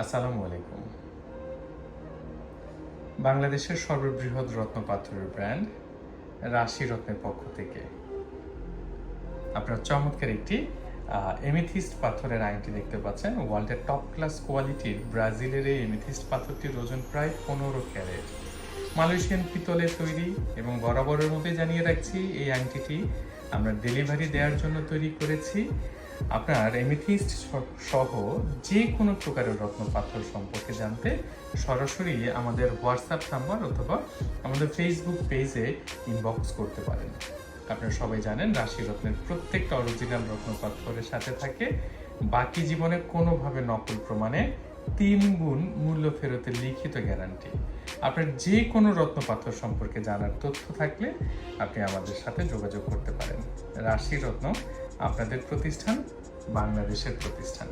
আসসালামু আলাইকুম। বাংলাদেশের সর্ববৃহৎ রত্ন পাথরের ব্র্যান্ড রাশি রত্নের পক্ষ থেকে আপনারা চমৎকার একটি এমেথিস্ট পাথরের আংটি দেখতে পাচ্ছেন। ওয়ার্ল্ডের টপ ক্লাস কোয়ালিটির ব্রাজিলের এই এমেথিস্ট পাথরটির ওজন প্রায় 15 ক্যারেট। মালয়েশিয়ান পিতলে তৈরি এবং বরাবরের মধ্যে জানিয়ে রাখছি এই আংটিটি আমরা ডেলিভারি দেওয়ার জন্য তৈরি করেছি। আপনার এমেথিস্ট সহ যে কোনো প্রকারের রত্ন পাথর সম্পর্কে জানতে সরাসরি আমাদের হোয়াটসঅ্যাপ নাম্বার অথবা আমাদের ফেসবুক পেজে ইনবক্স করতে পারেন। আপনারা সবাই জানেন রাশি রত্নের প্রত্যেকটা অরিজিনাল রত্ন পাথরের সাথে থাকে বাকি জীবনে কোনোভাবে নকল প্রমাণে 3 গুণ মূল্য ফেরতের লিখিত গ্যারান্টি। আপনার যে কোনো রত্ন পাথর সম্পর্কে জানার তথ্য থাকলে আপনি আমাদের সাথে যোগাযোগ করতে পারেন। রাশি রত্ন আপনাদের প্রতিষ্ঠান, বাংলাদেশের প্রতিষ্ঠান।